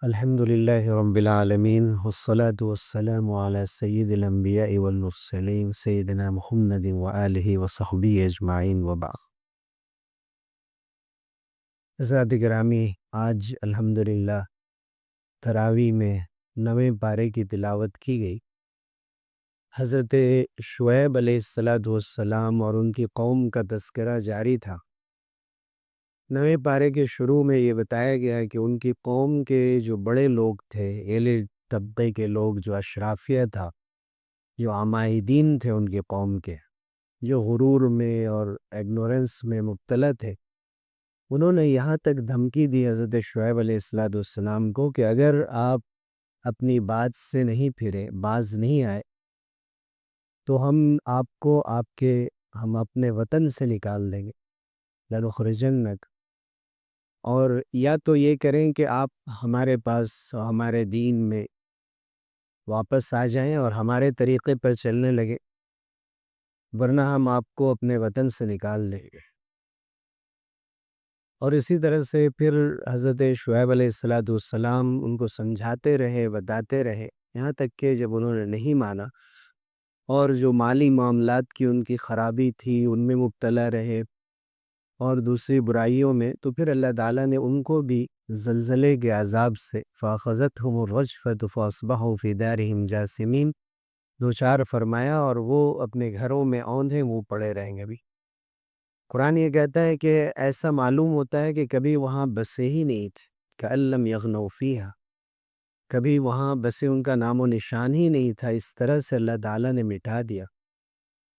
الحمد للہ رب العالمین والصلاة والسلام علی سید الانبیاء والمرسلین سیدنا محمد وآلہ وصحبہ اجمعین وبعد۔ حضرات گرامی، آج الحمدللہ تراویح میں 9ویں پارے کی تلاوت کی گئی۔ حضرت شعیب علیہ السلام اور ان کی قوم کا تذکرہ جاری تھا۔ 9ویں پارے کے شروع میں یہ بتایا گیا کہ ان کی قوم کے جو بڑے لوگ تھے، اعلی طبقے کے لوگ، جو اشرافیہ تھا، جو عمائدین تھے ان کی قوم کے، جو غرور میں اور ایگنورنس میں مبتلا تھے، انہوں نے یہاں تک دھمکی دی حضرت شعیب علیہ السلام کو کہ اگر آپ اپنی بات سے نہیں پھرے، باز نہیں آئے، تو ہم اپنے وطن سے نکال دیں گے، لَنُخْرِجَنَّكَ۔ اور یا تو یہ کریں کہ آپ ہمارے پاس ہمارے دین میں واپس آ جائیں اور ہمارے طریقے پر چلنے لگے، ورنہ ہم آپ کو اپنے وطن سے نکال دیں گے۔ اور اسی طرح سے پھر حضرت شعیب علیہ السلام ان کو سمجھاتے رہے، بتاتے رہے، یہاں تک کہ جب انہوں نے نہیں مانا اور جو مالی معاملات کی ان کی خرابی تھی ان میں مبتلا رہے اور دوسری برائیوں میں، تو پھر اللہ تعالیٰ نے ان کو بھی زلزلے کے عذاب سے فَأَخَذَتْهُمُ الرَّجْفَةُ فَأَصْبَحُوا فِي دَارِهِمْ جَاثِمِينَ دوچار فرمایا، اور وہ اپنے گھروں میں اوندھے منہ پڑے رہیں گے۔ بھی قرآن یہ کہتا ہے کہ ایسا معلوم ہوتا ہے کہ کبھی وہاں بسے ہی نہیں تھے، كَأَن لَّمْ يَغْنَوْا فِيهَا، کبھی وہاں بسے ان کا نام و نشان ہی نہیں تھا، اس طرح سے اللہ تعالیٰ نے مٹا دیا۔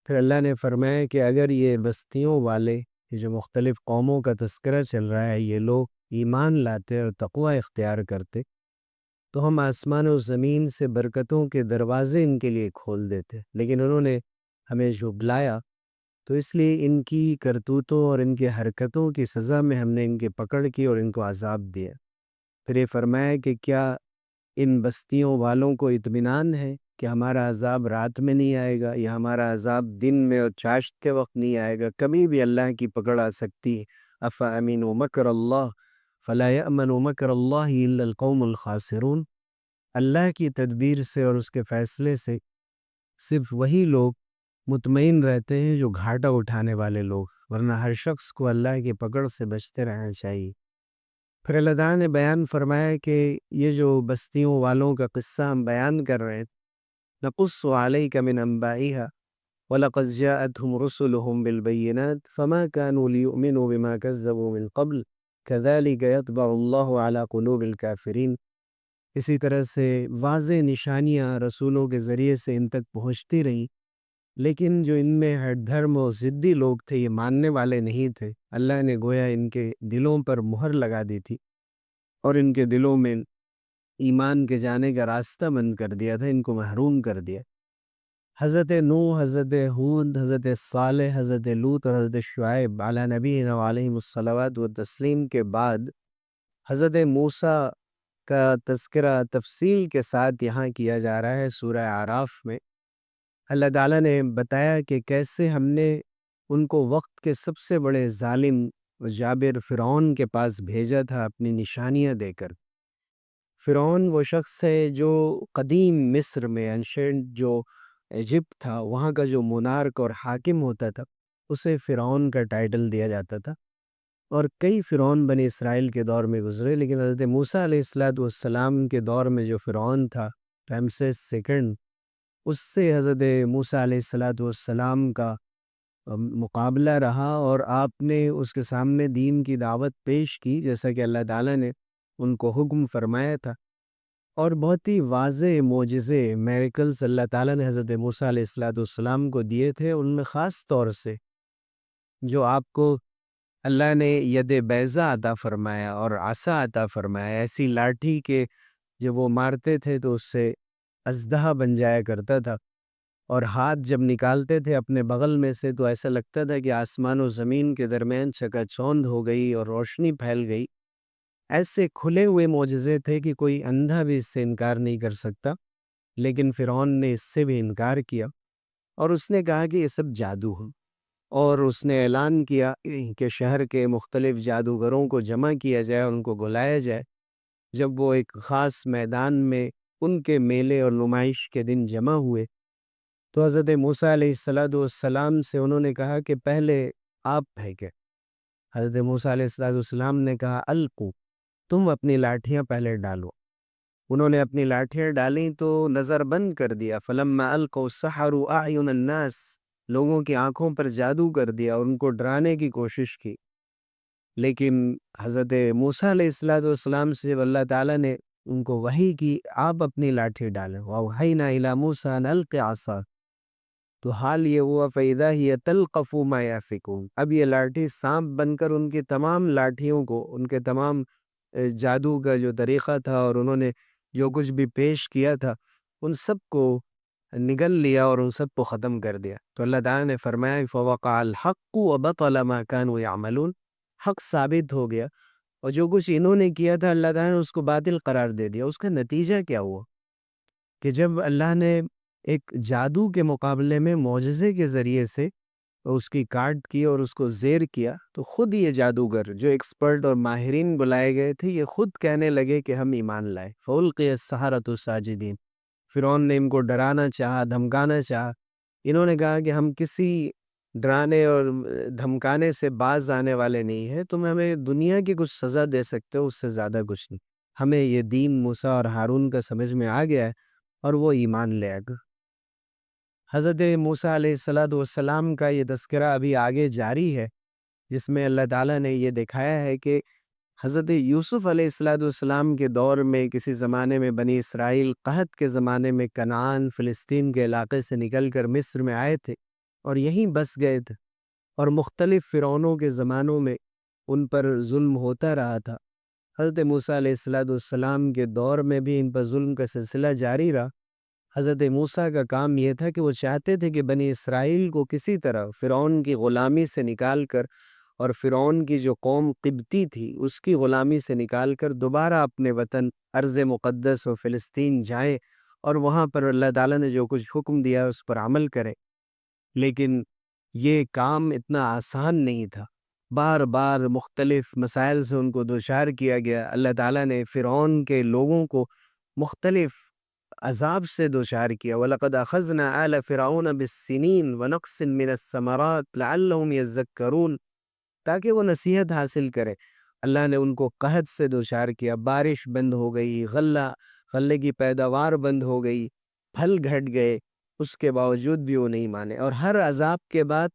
پھر اللہ نے فرمایا کہ اگر یہ بستیوں والے، یہ جو مختلف قوموں کا تذکرہ چل رہا ہے، یہ لوگ ایمان لاتے اور تقوی اختیار کرتے، تو ہم آسمان و زمین سے برکتوں کے دروازے ان کے لیے کھول دیتے، لیکن انہوں نے ہمیں جھٹلایا، تو اس لیے ان کی کرتوتوں اور ان کی حرکتوں کی سزا میں ہم نے ان کی پکڑ کی اور ان کو عذاب دیا۔ پھر یہ فرمایا کہ کیا ان بستیوں والوں کو اطمینان ہے کہ ہمارا عذاب رات میں نہیں آئے گا، یا ہمارا عذاب دن میں اور چاشت کے وقت نہیں آئے گا؟ کبھی بھی اللہ کی پکڑ آ سکتی ہے۔ أَفَأَمِنُوا مَكْرَ اللَّهِ فَلَا يَأْمَنُ مَكْرَ اللَّهِ إِلَّا الْقَوْمُ الْخَاسِرُونَ۔ اللہ کی تدبیر سے اور اس کے فیصلے سے صرف وہی لوگ مطمئن رہتے ہیں جو گھاٹا اٹھانے والے لوگ، ورنہ ہر شخص کو اللہ کی پکڑ سے بچتے رہنا چاہیے۔ پھر اللہ تعالیٰ نے بیان فرمایا کہ یہ جو بستیوں والوں کا قصہ ہم بیان کر رہے ہیں، نَقُصُّ عَلَيْكَ مِنْ أَنْبَائِهَا وَلَقَدْ جَاءَتْهُمْ رُسُلُهُمْ بِالْبَيِّنَاتِ فَمَا كَانُوا لِيُؤْمِنُوا بِمَا كَذَّبُوا مِنْ قَبْلُ كَذَلِكَ يَطْبَعُ اللَّهُ عَلَى قُلُوبِ الْكَافِرِينَ۔ اسی طرح سے واضح نشانیاں رسولوں کے ذریعے سے ان تک پہنچتی رہیں، لیکن جو ان میں ہٹ دھرم و ضدی لوگ تھے، یہ ماننے والے نہیں تھے، اللہ نے گویا ان کے دلوں پر مہر لگا دی تھی اور ان کے دلوں میں ایمان کے جانے کا راستہ بند کر دیا تھا، ان کو محروم کر دیا۔ حضرت نوح، حضرت ہود، حضرت صالح، حضرت لوط اور حضرت شعیب علی نبینا وعلیہم الصلوات والتسلیم کے بعد حضرت موسیٰ کا تذکرہ تفصیل کے ساتھ یہاں کیا جا رہا ہے۔ سورہ اعراف میں اللہ تعالیٰ نے بتایا کہ کیسے ہم نے ان کو وقت کے سب سے بڑے ظالم و جابر فرعون کے پاس بھیجا تھا اپنی نشانیاں دے کر۔ فرعون وہ شخص ہے جو قدیم مصر میں، انشینٹ جو ایجپٹ تھا، وہاں کا جو مونارک اور حاکم ہوتا تھا، اسے فرعون کا ٹائٹل دیا جاتا تھا، اور کئی فرعون بنی اسرائیل کے دور میں گزرے، لیکن حضرت موسیٰ علیہ السلام کے دور میں جو فرعون تھا، رمسیس سیکنڈ، اس سے حضرت موسیٰ علیہ السلام کا مقابلہ رہا، اور آپ نے اس کے سامنے دین کی دعوت پیش کی جیسا کہ اللہ تعالیٰ نے ان کو حکم فرمایا تھا، اور بہت ہی واضح معجزے، میریکلز اللہ تعالیٰ نے حضرت موسیٰ علیہ السلام کو دیے تھے۔ ان میں خاص طور سے جو آپ کو اللہ نے ید بیضا عطا فرمایا اور عصا عطا فرمایا، ایسی لاٹھی کہ جب وہ مارتے تھے تو اس سے اژدہا بن جایا کرتا تھا، اور ہاتھ جب نکالتے تھے اپنے بغل میں سے تو ایسا لگتا تھا کہ آسمان و زمین کے درمیان چکا چوند ہو گئی اور روشنی پھیل گئی۔ ایسے کھلے ہوئے معجزے تھے کہ کوئی اندھا بھی اس سے انکار نہیں کر سکتا، لیکن فرعون نے اس سے بھی انکار کیا، اور اس نے کہا کہ یہ سب جادو ہے، اور اس نے اعلان کیا کہ شہر کے مختلف جادوگروں کو جمع کیا جائے، ان کو بلایا جائے۔ جب وہ ایک خاص میدان میں ان کے میلے اور نمائش کے دن جمع ہوئے تو حضرت موسیٰ علیہ السلام سے انہوں نے کہا کہ پہلے آپ پھینکے۔ حضرت موسیٰ علیہ السلام نے کہا القو، تم اپنی لاٹھیاں پہلے ڈالو۔ انہوں نے اپنی لاٹھیاں ڈالیں تو نظر بند کر دیا، فلما القوا سحروا اعین الناس، لوگوں کی آنکھوں پر جادو کر دیا اور ان کو ڈرانے کی کوشش کی۔ لیکن حضرت موسیٰ علیہ السلام سے جب اللہ تعالیٰ نے ان کو وحی کی آپ اپنی لاٹھی ڈالیں، وَأَوْحَيْنَا إِلَىٰ مُوسَىٰ أَنْ أَلْقِ عَصَاكَ، تو حال یہ ہوا فَإِذَا هِيَ تَلْقَفُ مَا يَأْفِكُونَ، اب یہ لاٹھی سانپ بن کر ان کی تمام لاٹھیوں کو، ان کے تمام جادو کا جو طریقہ تھا اور انہوں نے جو کچھ بھی پیش کیا تھا ان سب کو نگل لیا اور ان سب کو ختم کر دیا۔ تو اللہ تعالیٰ نے فرمایا فَوَقَعَ الْحَقُّ وَبَطَلَ مَا كَانُوا يَعْمَلُونَ، حق ثابت ہو گیا اور جو کچھ انہوں نے کیا تھا اللہ تعالیٰ نے اس کو باطل قرار دے دیا۔ اس کا نتیجہ کیا ہوا کہ جب اللہ نے ایک جادو کے مقابلے میں معجزے کے ذریعے سے اس کی کاٹ کی اور اس کو زیر کیا تو خود یہ جادوگر جو ایکسپرٹ اور ماہرین بلائے گئے تھے یہ خود کہنے لگے کہ ہم ایمان لائے۔ فَأُلْقِيَ السَّحَرَةُ ساجدین، فرعون نے ان کو ڈرانا چاہا، دھمکانا چاہا۔ انہوں نے کہا کہ ہم کسی ڈرانے اور دھمکانے سے باز آنے والے نہیں ہیں، تم ہمیں دنیا کی کچھ سزا دے سکتے ہو، اس سے زیادہ کچھ نہیں۔ ہمیں یہ دین موسیٰ اور ہارون کا سمجھ میں آ گیا ہے اور وہ ایمان لے آئے۔ حضرت موسیٰ علیہ السلام کا یہ تذکرہ ابھی آگے جاری ہے، جس میں اللہ تعالیٰ نے یہ دکھایا ہے کہ حضرت یوسف علیہ السلام کے دور میں کسی زمانے میں بنی اسرائیل قحط کے زمانے میں کنعان فلسطین کے علاقے سے نکل کر مصر میں آئے تھے اور یہیں بس گئے تھے، اور مختلف فرعونوں کے زمانوں میں ان پر ظلم ہوتا رہا تھا۔ حضرت موسیٰ علیہ السلام کے دور میں بھی ان پر ظلم کا سلسلہ جاری رہا۔ حضرت موسیٰ کا کام یہ تھا کہ وہ چاہتے تھے کہ بنی اسرائیل کو کسی طرح فرعون کی غلامی سے نکال کر اور فرعون کی جو قوم قبطی تھی اس کی غلامی سے نکال کر دوبارہ اپنے وطن ارض مقدس و فلسطین جائیں اور وہاں پر اللہ تعالیٰ نے جو کچھ حکم دیا اس پر عمل کریں۔ لیکن یہ کام اتنا آسان نہیں تھا، بار بار مختلف مسائل سے ان کو دوچار کیا گیا۔ اللہ تعالیٰ نے فرعون کے لوگوں کو مختلف عذاب سے دوچار کیا۔ وَلَقَدْ أَخَذْنَا آلَ فِرْعَوْنَ بِالسِّنِينَ وَنَقْصٍ مِّنَ الثَّمَرَاتِ لَعَلَّهُمْ يَذَّكَّرُونَ، تاکہ وہ نصیحت حاصل کرے۔ اللہ نے ان کو قحط سے دوچار کیا، بارش بند ہو گئی، غلے کی پیداوار بند ہو گئی، پھل گھٹ گئے، اس کے باوجود بھی وہ نہیں مانے، اور ہر عذاب کے بعد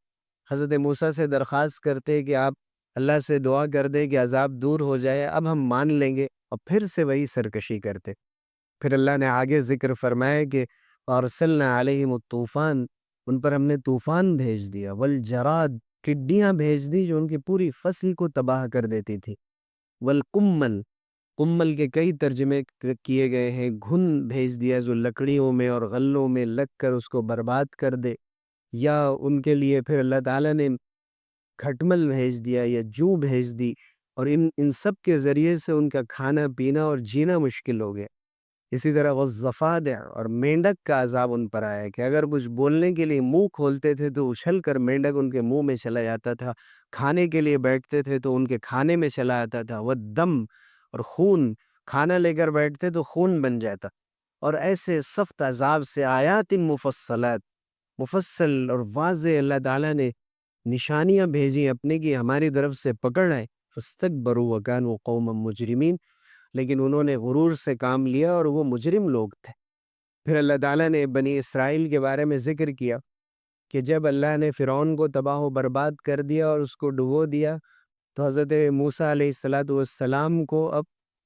حضرت موسیٰ سے درخواست کرتے کہ آپ اللہ سے دعا کر دیں کہ عذاب دور ہو جائے، اب ہم مان لیں گے، اور پھر سے وہی سرکشی کرتے۔ پھر اللہ نے آگے ذکر فرمایا کہ ارسلنا علیہم الطوفان، ان پر ہم نے طوفان بھیج دیا، والجراد، ٹڈیاں بھیج دی جو ان کی پوری فصل کو تباہ کر دیتی تھی، والقمل، قمل کے کئی ترجمے کیے گئے ہیں، گھن بھیج دیا جو لکڑیوں میں اور غلوں میں لگ کر اس کو برباد کر دے، یا ان کے لیے پھر اللہ تعالیٰ نے کھٹمل بھیج دیا یا جو بھیج دی، اور ان سب کے ذریعے سے ان کا کھانا پینا اور جینا مشکل ہو گیا۔ اسی طرح والضفادع، اور مینڈک کا عذاب ان پر آیا کہ اگر کچھ بولنے کے لیے منہ کھولتے تھے تو اچھل کر مینڈک ان کے منہ میں چلا جاتا تھا، کھانے کے لیے بیٹھتے تھے تو ان کے کھانے میں چلا آتا تھا، والدم، اور خون، کھانا لے کر بیٹھتے تو خون بن جاتا، اور ایسے سخت عذاب سے آیات مفصلات، مفصل اور واضح اللہ تعالیٰ نے نشانیاں بھیجی اپنے کی ہماری طرف سے پکڑ آئے، فاستکبروا وکانوا قوما مجرمین، لیکن انہوں نے غرور سے کام لیا اور وہ مجرم لوگ تھے۔ پھر اللہ تعالیٰ نے بنی اسرائیل کے بارے میں ذکر کیا کہ جب اللہ نے فرعون کو تباہ و برباد کر دیا اور اس کو ڈبو دیا تو حضرت موسیٰ علیہ السلام کو اب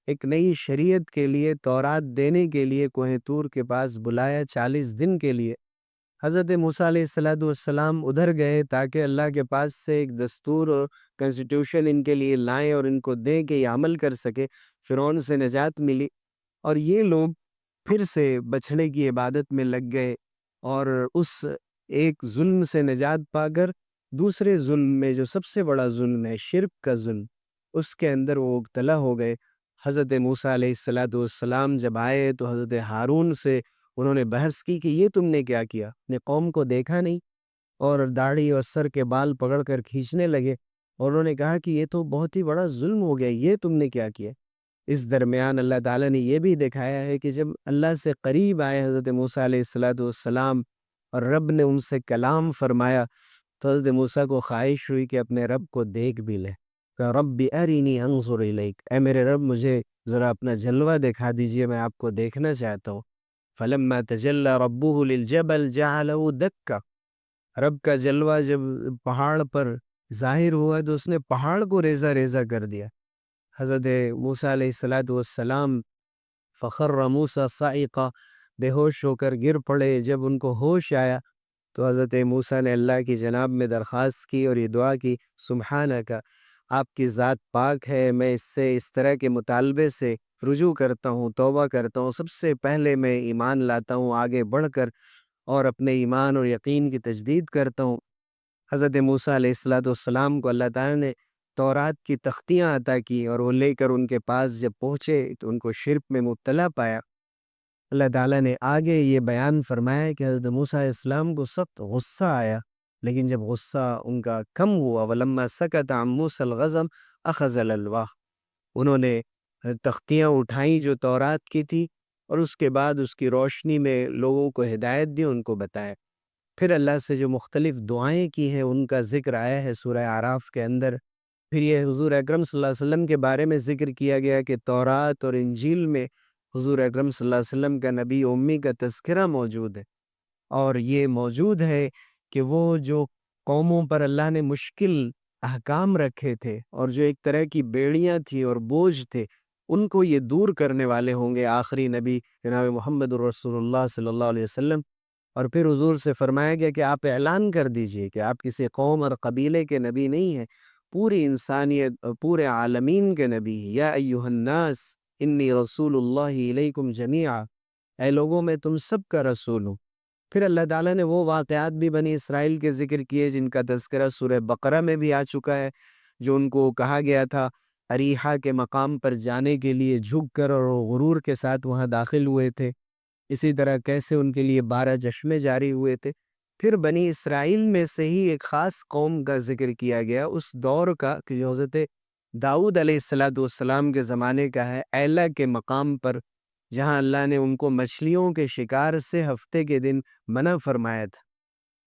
ایک نئی شریعت کے لیے تورات دینے کے لیے کوہ طور کے پاس بلایا 40 دن کے لیے۔ حضرت موسیٰ علیہ السلام ادھر گئے تاکہ اللہ کے پاس سے ایک دستور اور کنسٹیٹیوشن ان کے لیے لائیں اور ان کو دیں کہ یہ عمل کر سکے۔ فرعون سے نجات ملی اور یہ لوگ پھر سے بچھڑے کی عبادت میں لگ گئے، اور اس ایک ظلم سے نجات پا کر دوسرے ظلم میں جو سب سے بڑا ظلم ہے شرک کا ظلم، اس کے اندر وہ مبتلا ہو گئے۔ حضرت موسیٰ علیہ السلام جب آئے تو حضرت ہارون سے انہوں نے بحث کی کہ یہ تم نے کیا کیا، اپنے قوم کو دیکھا نہیں، اور داڑھی اور سر کے بال پکڑ کر کھینچنے لگے، اور انہوں نے کہا کہ یہ تو بہت ہی بڑا ظلم ہو گیا، یہ تم نے کیا کیا۔ اس درمیان اللہ تعالیٰ نے یہ بھی دکھایا ہے کہ جب اللہ سے قریب آئے حضرت موسیٰ علیہ السلام اور رب نے ان سے کلام فرمایا، تو حضرت موسیٰ کو خواہش ہوئی کہ اپنے رب کو دیکھ بھی لے، کہ رب ارینی انظر الیک، اے میرے رب مجھے ذرا اپنا جلوہ دکھا دیجئے، میں آپ کو دیکھنا چاہتا ہوں۔ فلما تجلی ربہ للجبل جعلہ دکا، رب کا جلوہ جب پہاڑ پر ظاہر ہوا تو اس نے پہاڑ کو ریزہ ریزہ کر دیا۔ حضرت موسیٰ علیہ السلام فخر موسیٰ صاعقہ، بے ہوش ہو کر گر پڑے۔ جب ان کو ہوش آیا تو حضرت موسیٰ نے اللہ کی جناب میں درخواست کی اور یہ دعا کی، سبحانک، آپ کی ذات پاک ہے، میں اس طرح کے مطالبے سے رجوع کرتا ہوں، توبہ کرتا ہوں۔ سب سے پہلے میں ایمان لاتا ہوں آگے بڑھ کر، اور اپنے ایمان اور یقین کی تجدید کرتا ہوں۔ حضرت موسیٰ علیہ السلام کو اللہ تعالیٰ نے تورات کی تختیاں عطا کی، اور وہ لے کر ان کے پاس جب پہنچے تو ان کو شرک میں مبتلا پایا۔ اللہ تعالیٰ نے آگے یہ بیان فرمایا کہ حضرت موسیٰ علیہ السلام کو سخت غصہ آیا، لیکن جب غصہ ان کا کم ہوا، وَلَمَّا سَكَتَ عَن مُوسَى الْغَضَبُ أَخَذَ الْأَلْوَاحَ، انہوں نے تختیاں اٹھائیں جو تورات کی تھی، اور اس کے بعد اس کی روشنی میں لوگوں کو ہدایت دی، ان کو بتایا۔ پھر اللہ سے جو مختلف دعائیں کی ہیں ان کا ذکر آیا ہے سورہ اعراف کے اندر۔ پھر یہ حضور اکرم صلی اللہ علیہ وسلم کے بارے میں ذکر کیا گیا کہ تورات اور انجیل میں حضور اکرم صلی اللہ علیہ وسلم کا نبی امی کا تذکرہ موجود ہے، اور یہ موجود ہے کہ وہ جو قوموں پر اللہ نے مشکل احکام رکھے تھے اور جو ایک طرح کی بیڑیاں تھی اور بوجھ تھے، ان کو یہ دور کرنے والے ہوں گے آخری نبی جناب محمد رسول اللہ صلی اللہ علیہ وسلم۔ اور پھر حضور سے فرمایا گیا کہ آپ اعلان کر دیجئے کہ آپ کسی قوم اور قبیلے کے نبی نہیں ہیں، پوری انسانیت اور پورے عالمین کے نبی ہیں۔ یا ایھا الناس انی رسول اللہ الیکم جمیعا، اے لوگوں میں تم سب کا رسول ہوں۔ پھر اللہ تعالیٰ نے وہ واقعات بھی بنی اسرائیل کے ذکر کیے جن کا تذکرہ سورہ بقرہ میں بھی آ چکا ہے، جو ان کو کہا گیا تھا اریحہ کے مقام پر جانے کے لیے جھک کر اور غرور کے ساتھ وہاں داخل ہوئے تھے۔ اسی طرح کیسے ان کے لیے 12 چشمے جاری ہوئے تھے۔ پھر بنی اسرائیل میں سے ہی ایک خاص قوم کا ذکر کیا گیا اس دور کا، کہ جو حضرت داؤد علیہ السلام کے زمانے کا ہے، ایلہ کے مقام پر، جہاں اللہ نے ان کو مچھلیوں کے شکار سے ہفتے کے دن منع فرمایا تھا،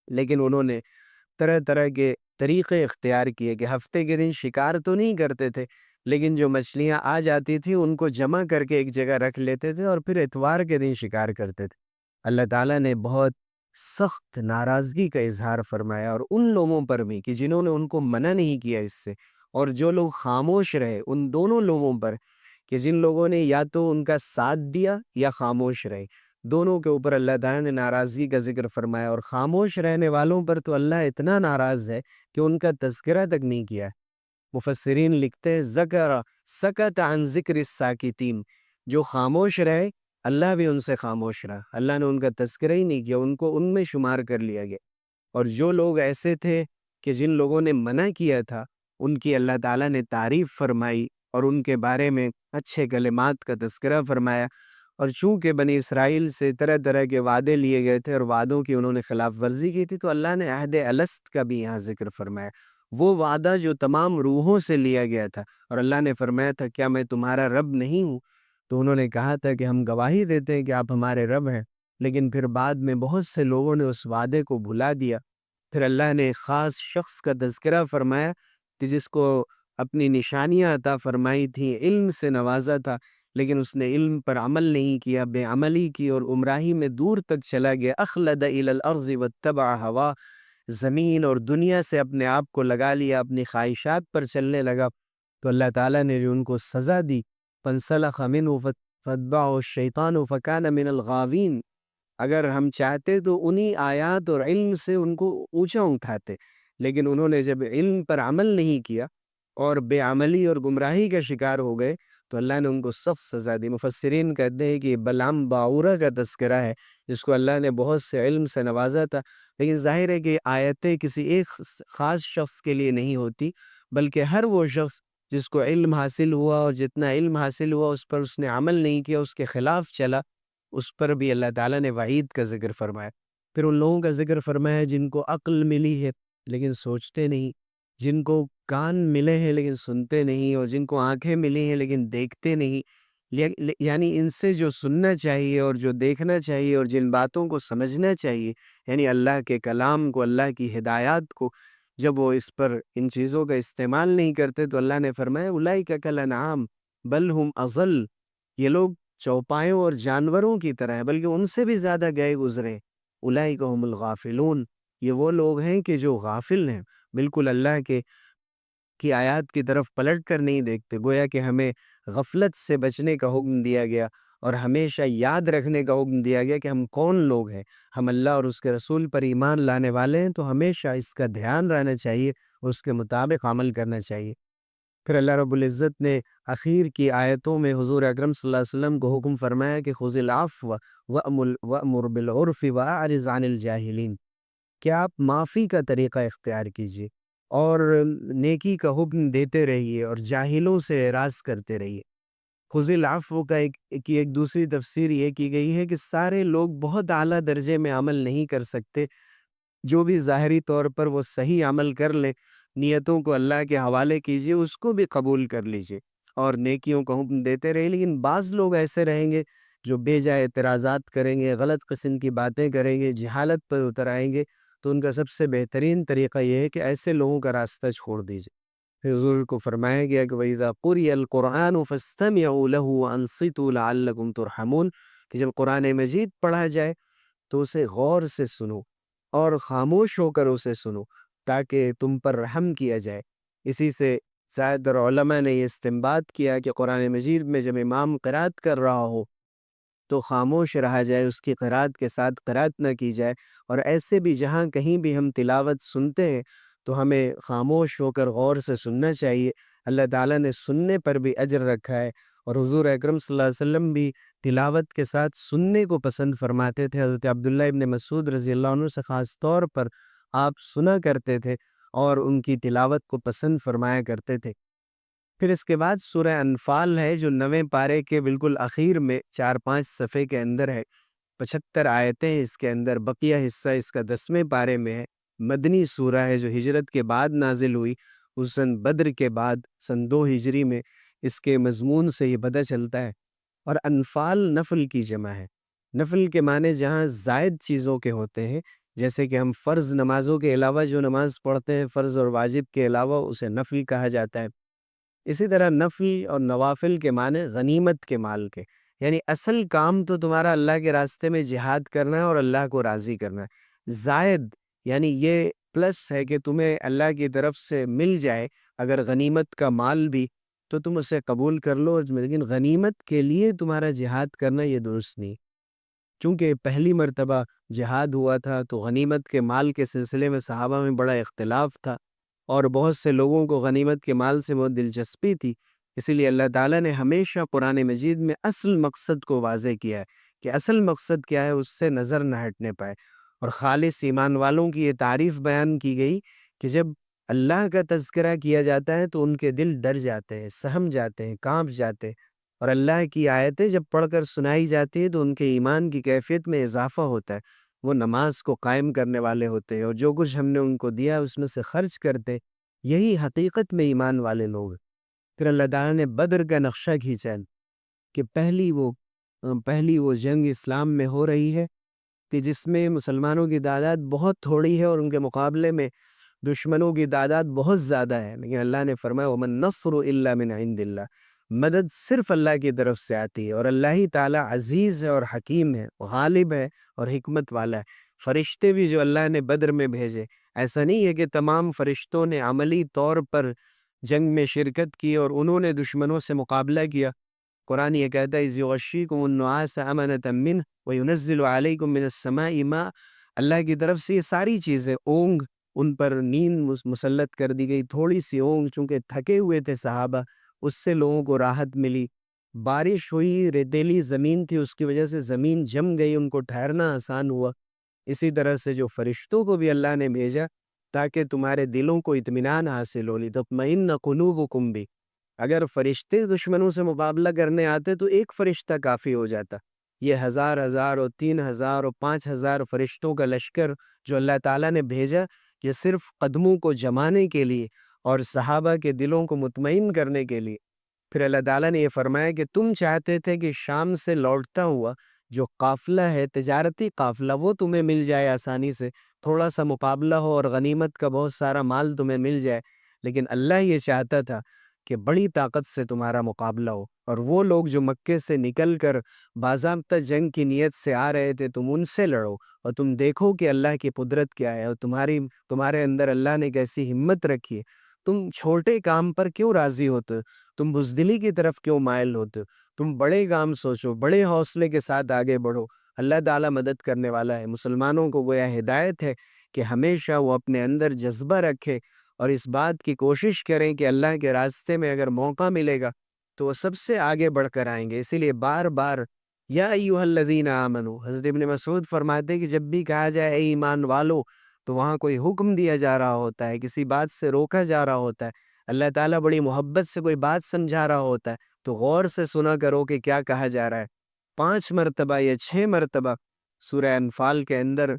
لیکن انہوں نے طرح طرح کے طریقے اختیار کیے کہ ہفتے کے دن شکار تو نہیں کرتے تھے، لیکن جو مچھلیاں آ جاتی تھیں ان کو جمع کر کے ایک جگہ رکھ لیتے تھے اور پھر اتوار کے دن شکار کرتے تھے۔ اللہ تعالیٰ نے بہت سخت ناراضگی کا اظہار فرمایا، اور ان لوگوں پر بھی کہ جنہوں نے ان کو منع نہیں کیا اس سے، اور جو لوگ خاموش رہے، ان دونوں لوگوں پر کہ جن لوگوں نے یا تو ان کا ساتھ دیا یا خاموش رہے، دونوں کے اوپر اللہ تعالیٰ نے ناراضگی کا ذکر فرمایا۔ اور خاموش رہنے والوں پر تو اللہ اتنا ناراض ہے کہ ان کا تذکرہ تک نہیں کیا۔ مفسرین لکھتے ہیں ذکر سکت عن ذکر الساکتین، جو خاموش رہے اللہ بھی ان سے خاموش رہا، اللہ نے ان کا تذکرہ ہی نہیں کیا، ان کو ان میں شمار کر لیا گیا۔ اور جو لوگ ایسے تھے کہ جن لوگوں نے منع کیا تھا، ان کی اللہ تعالیٰ نے تعریف فرمائی اور ان کے بارے میں اچھے کلمات کا تذکرہ فرمایا۔ اور چونکہ بنی اسرائیل سے طرح طرح کے وعدے لیے گئے تھے اور وعدوں کی انہوں نے خلاف ورزی کی تھی، تو اللہ نے عہد الست کا بھی یہاں ذکر فرمایا، وہ وعدہ جو تمام روحوں سے لیا گیا تھا، اور اللہ نے فرمایا تھا کیا میں تمہارا رب نہیں ہوں؟ تو انہوں نے کہا تھا کہ ہم گواہی دیتے ہیں کہ آپ ہمارے رب ہیں، لیکن پھر بعد میں بہت سے لوگوں نے اس وعدے کو بھلا دیا۔ پھر اللہ نے ایک خاص شخص کا تذکرہ فرمایا کہ جس کو اپنی نشانیاں عطا فرمائی تھیں، علم سے نوازا تھا، لیکن اس نے علم پر عمل نہیں کیا، بے عملی کی اور گمراہی میں دور تک چلا گیا۔ اخلد الی الارض واتبع ہوا، زمین اور دنیا سے اپنے آپ کو لگا لیا، اپنی خواہشات پر چلنے لگا۔ تو اللہ تعالیٰ نے جو ان کو سزا دی، فانسلخ منہ فاتبعه الشیطان فکان من الغاوین، اگر ہم چاہتے تو انہی آیات اور علم سے ان کو اونچا اٹھاتے، لیکن انہوں نے جب علم پر عمل نہیں کیا اور بے عملی اور گمراہی کا شکار ہو گئے تو اللہ نے ان کو سخت سزا دی۔ مفسرین کہتے ہیں کہ بلعام باورہ کا تذکرہ ہے جس کو اللہ نے بہت سے علم سے نوازا تھا، لیکن ظاہر ہے کہ آیتیں کسی ایک خاص شخص کے لیے نہیں ہوتی، بلکہ ہر وہ شخص جس کو علم حاصل ہوا اور جتنا علم حاصل ہوا اس پر اس نے عمل نہیں کیا، اس کے خلاف چلا، اس پر بھی اللہ تعالیٰ نے وعید کا ذکر فرمایا۔ پھر ان لوگوں کا ذکر فرمایا جن کو عقل ملی ہے لیکن سوچتے نہیں، جن کو کان ملے ہیں لیکن سنتے نہیں، اور جن کو آنکھیں ملی ہیں لیکن دیکھتے نہیں، یعنی ان سے جو سننا چاہیے اور جو دیکھنا چاہیے اور جن باتوں کو سمجھنا چاہیے، یعنی اللہ کے کلام کو، اللہ کی ہدایات کو، جب وہ اس پر ان چیزوں کا استعمال نہیں کرتے تو اللہ نے فرمایا اولئک کالانعام بل ہم اضل، یہ لوگ چوپایوں اور جانوروں کی طرح ہیں بلکہ ان سے بھی زیادہ گئے گزرے، اولئک هم الغافلون، یہ وہ لوگ ہیں کہ جو غافل ہیں، بالکل اللہ کی آیات کی طرف پلٹ کر نہیں دیکھتے، گویا کہ ہمیں غفلت سے بچنے کا حکم دیا گیا اور ہمیشہ یاد رکھنے کا حکم دیا گیا کہ ہم کون لوگ ہیں، ہم اللہ اور اس کے رسول پر ایمان لانے والے ہیں، تو ہمیشہ اس کا دھیان رہنا چاہیے، اس کے مطابق عمل کرنا چاہیے۔ پھر اللہ رب العزت نے اخیر کی آیتوں میں حضور اکرم صلی اللہ علیہ وسلم کو حکم فرمایا کہ خذ العفو وأمر بالعرف وأعرض عن الجاہلین، کہ آپ معافی کا طریقہ اختیار کیجیے اور نیکی کا حکم دیتے رہیے اور جاہلوں سے اعراض کرتے رہیے۔ خذ العفو کی ایک دوسری تفسیر یہ کی گئی ہے کہ سارے لوگ بہت اعلیٰ درجے میں عمل نہیں کر سکتے، جو بھی ظاہری طور پر وہ صحیح عمل کر لیں، نیتوں کو اللہ کے حوالے کیجیے، اس کو بھی قبول کر لیجیے اور نیکیوں کا حکم دیتے رہیں، لیکن بعض لوگ ایسے رہیں گے جو بے جائے اعتراضات کریں گے، غلط قسم کی باتیں کریں گے، جہالت پر اتر آئیں گے، تو ان کا سب سے بہترین طریقہ یہ ہے کہ ایسے لوگوں کا راستہ چھوڑ دیجیے۔ پھر حضور کو فرمایا گیا کہ وَإِذَا قُرِئَ الْقُرْآنُ فَاسْتَمِعُوا لَهُ وَأَنصِتُوا لَعَلَّكُمْ تُرْحَمُونَ، کہ جب قرآن مجید پڑھا جائے تو اسے غور سے سنو اور خاموش ہو کر اسے سنو تاکہ تم پر رحم کیا جائے۔ اسی سے زیادہ تر علماء نے یہ استنباط کیا کہ قرآن مجید میں جب امام قرأت کر رہا ہو تو خاموش رہا جائے، اس کی قرأت کے ساتھ قرأت نہ کی جائے، اور ایسے بھی جہاں کہیں بھی ہم تلاوت سنتے ہیں تو ہمیں خاموش ہو کر غور سے سننا چاہیے۔ اللہ تعالیٰ نے سننے پر بھی اجر رکھا ہے، اور حضور اکرم صلی اللہ علیہ وسلم بھی تلاوت کے ساتھ سننے کو پسند فرماتے تھے۔ حضرت عبداللہ ابن مسعود رضی اللہ عنہ سے خاص طور پر آپ سنا کرتے تھے اور ان کی تلاوت کو پسند فرمایا کرتے تھے۔ پھر اس کے بعد سورہ انفال ہے جو 9ویں پارے کے بالکل اخیر میں 4-5 صفحے کے اندر ہے، 75 آیتیں اس کے اندر، بقیہ حصہ اس کا 10ویں پارے میں ہے، مدنی سورہ ہے جو ہجرت کے بعد نازل ہوئی، اس سن بدر کے بعد سن 2 ہجری میں، اس کے مضمون سے یہ پتہ چلتا ہے۔ اور انفال نفل کی جمع ہے، نفل کے معنی جہاں زائد چیزوں کے ہوتے ہیں، جیسے کہ ہم فرض نمازوں کے علاوہ جو نماز پڑھتے ہیں، فرض اور واجب کے علاوہ، اسے نفل کہا جاتا ہے۔ اسی طرح نفل اور نوافل کے معنی غنیمت کے مال کے، یعنی اصل کام تو تمہارا اللہ کے راستے میں جہاد کرنا ہے اور اللہ کو راضی کرنا ہے، زائد یعنی یہ پلس ہے کہ تمہیں اللہ کی طرف سے مل جائے اگر غنیمت کا مال بھی تو تم اسے قبول کر لو، لیکن غنیمت کے لیے تمہارا جہاد کرنا یہ درست نہیں، چونکہ پہلی مرتبہ جہاد ہوا تھا تو غنیمت کے مال کے سلسلے میں صحابہ میں بڑا اختلاف تھا، اور بہت سے لوگوں کو غنیمت کے مال سے بہت دلچسپی تھی، اسی لیے اللہ تعالیٰ نے ہمیشہ قرآن مجید میں اصل مقصد کو واضح کیا ہے کہ اصل مقصد کیا ہے، اس سے نظر نہ ہٹنے پائے، اور خالص ایمان والوں کی یہ تعریف بیان کی گئی کہ جب اللہ کا تذکرہ کیا جاتا ہے تو ان کے دل ڈر جاتے ہیں، سہم جاتے ہیں، کانپ جاتے ہیں، اور اللہ کی آیتیں جب پڑھ کر سنائی جاتی ہیں تو ان کے ایمان کی کیفیت میں اضافہ ہوتا ہے، وہ نماز کو قائم کرنے والے ہوتے ہیں، اور جو کچھ ہم نے ان کو دیا اس میں سے خرچ کرتے، یہی حقیقت میں ایمان والے لوگ ہیں۔ پھر اللہ تعالیٰ نے بدر کا نقشہ کھینچا کہ پہلی وہ جنگ اسلام میں ہو رہی ہے کہ جس میں مسلمانوں کی تعداد بہت تھوڑی ہے اور ان کے مقابلے میں دشمنوں کی تعداد بہت زیادہ ہے، لیکن اللہ نے فرمایا وَمَن النَّصْرُ إِلَّا مِنْ عِنْدِ اللَّهِ، مدد صرف اللہ کی طرف سے آتی ہے، اور اللہ ہی تعالیٰ عزیز ہے اور حکیم ہے، غالب ہے اور حکمت والا ہے۔ فرشتے بھی جو اللہ نے بدر میں بھیجے، ایسا نہیں ہے کہ تمام فرشتوں نے عملی طور پر جنگ میں شرکت کی اور انہوں نے دشمنوں سے مقابلہ کیا۔ قرآن یہ کہتا ہے اِذْ يُغَشِّيكُمُ النُّعَاسَ أَمَنَةً مِّنْهُ وَيُنَزِّلُ عَلَيْكُم مِّنَ السَّمَاءِ مَاءً، اللہ کی طرف سے یہ ساری چیزیں، اونگ، ان پر نیند مسلط کر دی گئی، تھوڑی سی اونگ، چونکہ تھکے ہوئے تھے صحابہ، اس سے لوگوں کو راحت ملی، بارش ہوئی، ریتیلی زمین تھی، اس کی وجہ سے زمین جم گئی، ان کو ٹھہرنا آسان ہوا۔ اسی طرح سے جو فرشتوں کو بھی اللہ نے بھیجا تاکہ تمہارے دلوں کو اطمینان حاصل ہو، لِتَطْمَئِنَّ قُلُوبُكُمْ بھی، اگر فرشتے دشمنوں سے مقابلہ کرنے آتے تو ایک فرشتہ کافی ہو جاتا، یہ 1000 اور 3000 اور 5000 فرشتوں کا لشکر جو اللہ تعالیٰ نے بھیجا، یہ صرف قدموں کو جمانے کے لیے اور صحابہ کے دلوں کو مطمئن کرنے کے لیے پھر اللہ تعالیٰ نے یہ فرمایا کہ تم چاہتے تھے کہ شام سے لوٹتا ہوا جو قافلہ ہے، تجارتی قافلہ، وہ تمہیں مل جائے آسانی سے، تھوڑا سا مقابلہ ہو اور غنیمت کا بہت سارا مال تمہیں مل جائے، لیکن اللہ یہ چاہتا تھا کہ بڑی طاقت سے تمہارا مقابلہ ہو، اور وہ لوگ جو مکے سے نکل کر باضابطہ جنگ کی نیت سے آ رہے تھے تم ان سے لڑو، اور تم دیکھو کہ اللہ کی قدرت کیا ہے، اور تمہارے اندر اللہ نے کیسی ہمت رکھی ہے۔ تم چھوٹے کام پر کیوں راضی ہوتے، تم بزدلی کی طرف کیوں مائل ہوتے، تم بڑے کام سوچو، بڑے حوصلے کے ساتھ آگے بڑھو، اللہ تعالیٰ مدد کرنے والا ہے۔ مسلمانوں کو گویا ہدایت ہے کہ ہمیشہ وہ اپنے اندر جذبہ رکھے اور اس بات کی کوشش کریں کہ اللہ کے راستے میں اگر موقع ملے گا تو وہ سب سے آگے بڑھ کر آئیں گے۔ اسی لیے بار بار یا ایھا الذین آمنو، حضرت ابن مسعود فرماتے ہیں کہ جب بھی کہا جائے اے ایمان والو تو وہاں کوئی حکم دیا جا رہا ہوتا ہے، کسی بات سے روکا جا رہا ہوتا ہے، اللہ تعالیٰ بڑی محبت سے کوئی بات سمجھا رہا ہوتا ہے، تو غور سے سنا کرو کہ کیا کہا جا رہا ہے۔ 5 مرتبہ یا 6 مرتبہ سورہ انفال کے اندر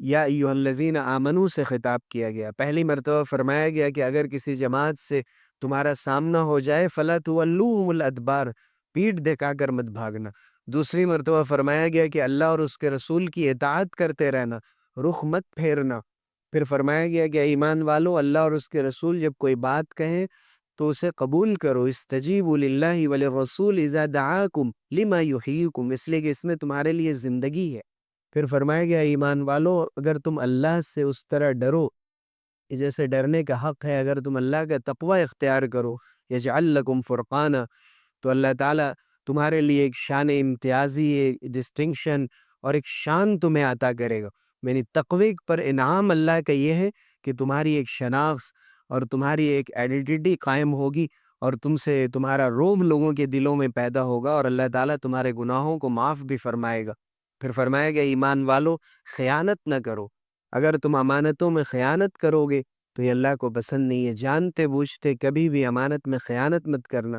یا ایھا الذین آمنو سے خطاب کیا گیا۔ پہلی مرتبہ فرمایا گیا کہ اگر کسی جماعت سے تمہارا سامنا ہو جائے فَلَا تُوَلُّوهُمُ الْأَدْبَارَ، پیٹھ دکھا کر مت بھاگنا۔ دوسری مرتبہ فرمایا گیا کہ اللہ اور اس کے رسول کی اطاعت کرتے رہنا، رخ مت پھیرنا۔ پھر فرمایا گیا کہ ایمان والو، اللہ اور اس کے رسول جب کوئی بات کہیں تو اسے قبول کرو، استجیبوا للہ وللرسول اذا دعاکم لما یحییکم، اس لیے کہ اس میں تمہارے لیے زندگی ہے۔ پھر فرمایا گیا ایمان والو، اگر تم اللہ سے اس طرح ڈرو جیسے ڈرنے کا حق ہے، اگر تم اللہ کا تقوی اختیار کرو، یجعل لکم فرقانا، تو اللہ تعالیٰ تمہارے لیے ایک شان امتیازی، ایک ڈسٹنکشن اور ایک شان تمہیں عطا کرے گا۔ یعنی تقوی پر انعام اللہ کا یہ ہے کہ تمہاری ایک شناخت اور تمہاری ایک آئیڈینٹی قائم ہوگی، اور تم سے تمہارا روب لوگوں کے دلوں میں پیدا ہوگا، اور اللہ تعالیٰ تمہارے گناہوں کو معاف بھی فرمائے گا۔ پھر فرمایا گیا ایمان والو، خیانت نہ کرو، اگر تم امانتوں میں خیانت کرو گے تو یہ اللہ کو پسند نہیں ہے، جانتے بوجھتے کبھی بھی امانت میں خیانت مت کرنا۔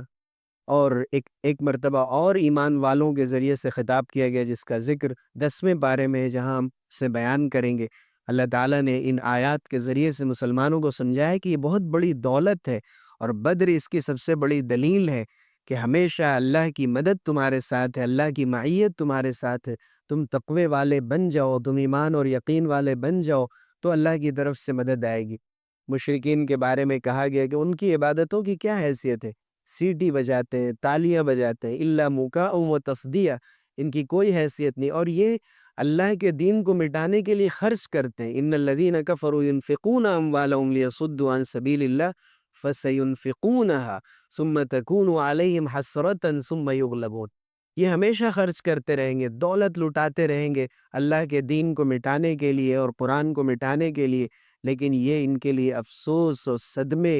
اور ایک مرتبہ اور ایمان والوں کے ذریعے سے خطاب کیا گیا جس کا ذکر 10ویں پارے میں ہے، جہاں ہم سے بیان کریں گے۔ اللہ تعالیٰ نے ان آیات کے ذریعے سے مسلمانوں کو سمجھایا کہ یہ بہت بڑی دولت ہے، اور بدر اس کی سب سے بڑی دلیل ہے کہ ہمیشہ اللہ کی مدد تمہارے ساتھ ہے، اللہ کی معیت تمہارے ساتھ ہے۔ تم تقوی والے بن جاؤ، تم ایمان اور یقین والے بن جاؤ تو اللہ کی طرف سے مدد آئے گی۔ مشرکین کے بارے میں کہا گیا کہ ان کی عبادتوں کی کیا حیثیت ہے، سیٹی بجاتے ہیں، تالیاں بجاتے ہیں، الا مکاء و تصدیہ، ان کی کوئی حیثیت نہیں، اور یہ اللہ کے دین کو مٹانے کے لیے خرچ کرتے ہیں۔ ان الذین کفروا ينفقون اموالهم ليصدوا عن سبیل اللہ فسينفقونها ثم تكون عليهم حسرة ثم يغلبون، یہ ہمیشہ خرچ کرتے رہیں گے، دولت لٹاتے رہیں گے اللہ کے دین کو مٹانے کے لیے اور قرآن کو مٹانے کے لیے، لیکن یہ ان کے لیے افسوس اور صدمے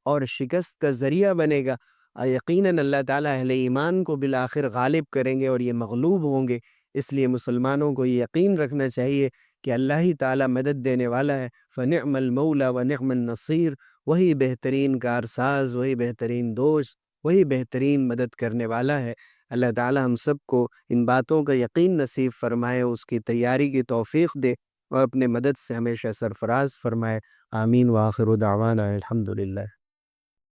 اور شکست کا ذریعہ بنے گا۔ یقیناً اللہ تعالیٰ اہل ایمان کو بالآخر غالب کریں گے اور یہ مغلوب ہوں گے۔ اس لیے مسلمانوں کو یہ یقین رکھنا چاہیے کہ اللہ ہی تعالیٰ مدد دینے والا ہے، فنعم المولا ونعم النصیر، وہی بہترین کارساز، وہی بہترین دوست، وہی بہترین مدد کرنے والا ہے۔ اللہ تعالیٰ ہم سب کو ان باتوں کا یقین نصیب فرمائے، اس کی تیاری کی توفیق دے، اور اپنے مدد سے ہمیشہ سرفراز فرمائے۔ آمین، وآخر دعوانا الحمدللہ۔